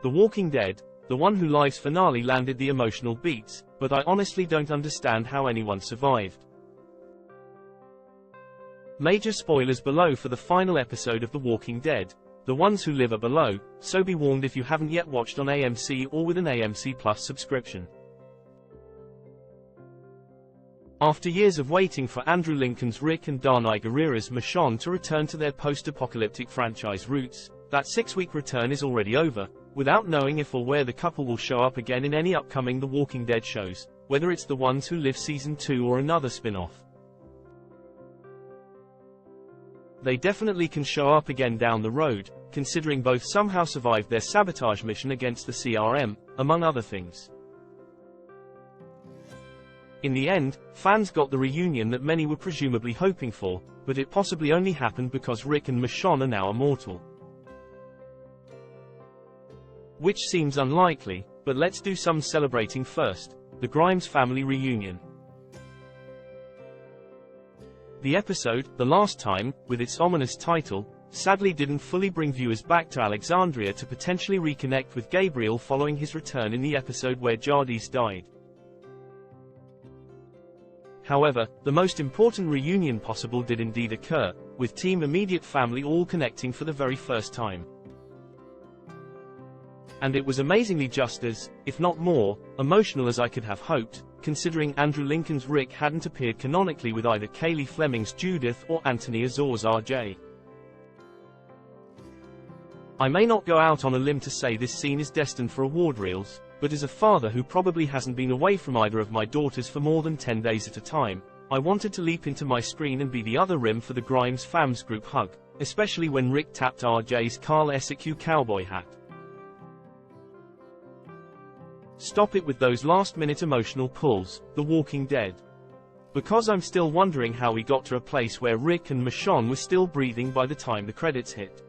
The Walking Dead, the one who live's finale landed the emotional beats, but I honestly don't understand how anyone survived. Major spoilers below for the final episode of The Walking Dead. The ones who live are below, so be warned if you haven't yet watched on AMC or with an AMC Plus subscription. After years of waiting for Andrew Lincoln's Rick and Danai Gurira's Michonne to return to their post-apocalyptic franchise roots, that 6-week return is already over, without knowing if or where the couple will show up again in any upcoming The Walking Dead shows, whether it's The Ones Who Live Season 2 or another spin-off. They definitely can show up again down the road, considering both somehow survived their sabotage mission against the CRM, among other things. In the end, fans got the reunion that many were presumably hoping for, but it possibly only happened because Rick and Michonne are now immortal. Which seems unlikely, but let's do some celebrating first. The Grimes family reunion. The episode, The Last Time, with its ominous title, sadly didn't fully bring viewers back to Alexandria to potentially reconnect with Gabriel following his return in the episode where Jardis died. However, the most important reunion possible did indeed occur, with Team Immediate family all connecting for the very first time. And it was amazingly just as, if not more, emotional as I could have hoped, considering Andrew Lincoln's Rick hadn't appeared canonically with either Kaylee Fleming's Judith or Anthony Azor's RJ. I may not go out on a limb to say this scene is destined for award reels, but as a father who probably hasn't been away from either of my daughters for more than 10 days at a time, I wanted to leap into my screen and be the other rim for the Grimes Fams group hug, especially when Rick tapped RJ's Carl Essequiu cowboy hat. Stop it with those last-minute emotional pulls, The Walking Dead. Because I'm still wondering how we got to a place where Rick and Michonne were still breathing by the time the credits hit.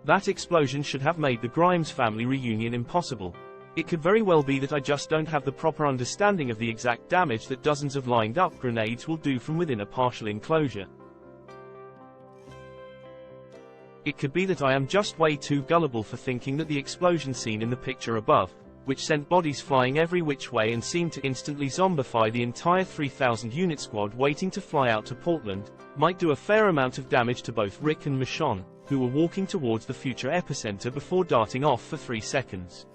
That explosion should have made the Grimes family reunion impossible. It could very well be that I just don't have the proper understanding of the exact damage that dozens of lined-up grenades will do from within a partial enclosure. It could be that I am just way too gullible for thinking that the explosion scene in the picture above, which sent bodies flying every which way and seemed to instantly zombify the entire 3,000-unit squad waiting to fly out to Portland, might do a fair amount of damage to both Rick and Michonne, who were walking towards the future epicenter before darting off for 3 seconds.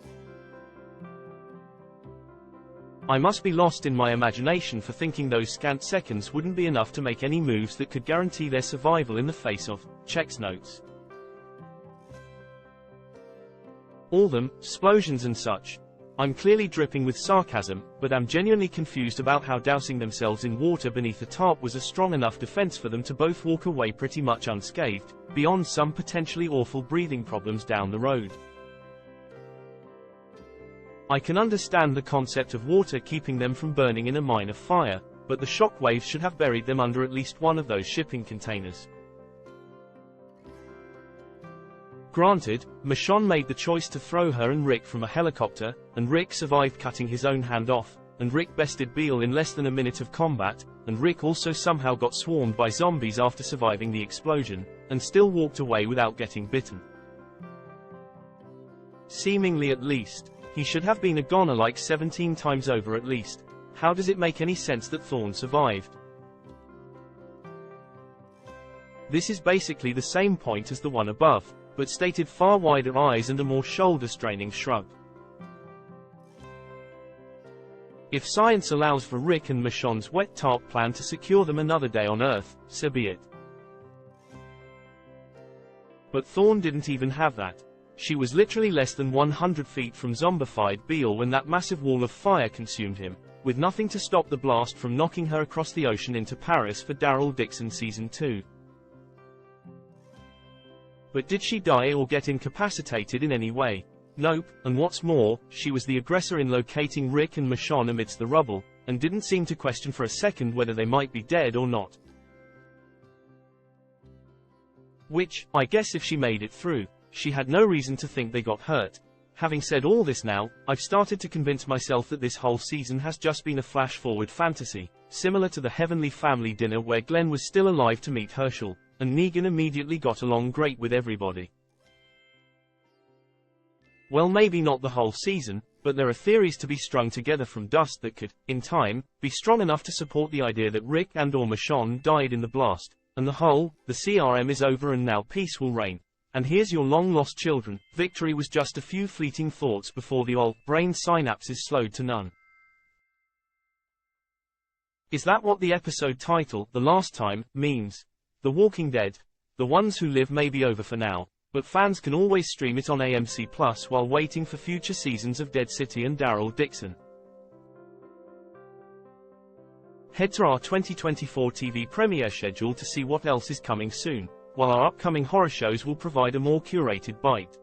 I must be lost in my imagination for thinking those scant seconds wouldn't be enough to make any moves that could guarantee their survival in the face of checks notes. All them, explosions and such. I'm clearly dripping with sarcasm, but I'm genuinely confused about how dousing themselves in water beneath a tarp was a strong enough defense for them to both walk away pretty much unscathed, beyond some potentially awful breathing problems down the road. I can understand the concept of water keeping them from burning in a minor fire, but the shock waves should have buried them under at least one of those shipping containers. Granted, Michonne made the choice to throw her and Rick from a helicopter, and Rick survived cutting his own hand off, and Rick bested Beale in less than a minute of combat, and Rick also somehow got swarmed by zombies after surviving the explosion, and still walked away without getting bitten. Seemingly at least. He should have been a goner like 17 times over at least. How does it make any sense that Thorne survived? This is basically the same point as the one above, but stated far wider eyes and a more shoulder-straining shrug. If science allows for Rick and Michonne's wet tarp plan to secure them another day on Earth, so be it. But Thorne didn't even have that. She was literally less than 100 feet from zombified Beale when that massive wall of fire consumed him, with nothing to stop the blast from knocking her across the ocean into Paris for Daryl Dixon Season 2. But did she die or get incapacitated in any way? Nope, and what's more, she was the aggressor in locating Rick and Michonne amidst the rubble, and didn't seem to question for a second whether they might be dead or not. Which, I guess if she made it through, she had no reason to think they got hurt. Having said all this now, I've started to convince myself that this whole season has just been a flash-forward fantasy, similar to the Heavenly Family dinner where Glenn was still alive to meet Herschel, and Negan immediately got along great with everybody. Well, maybe not the whole season, but there are theories to be strung together from dust that could, in time, be strong enough to support the idea that Rick and/or Michonne died in the blast, and the CRM is over and now peace will reign. And here's your long-lost children. Victory was just a few fleeting thoughts before the brain synapses slowed to none. Is that what the episode title, The Last Time, means? The Walking Dead. The ones who live may be over for now, but fans can always stream it on AMC Plus while waiting for future seasons of Dead City and Daryl Dixon. Head to our 2024 TV premiere schedule to see what else is coming soon, while our upcoming horror shows will provide a more curated bite.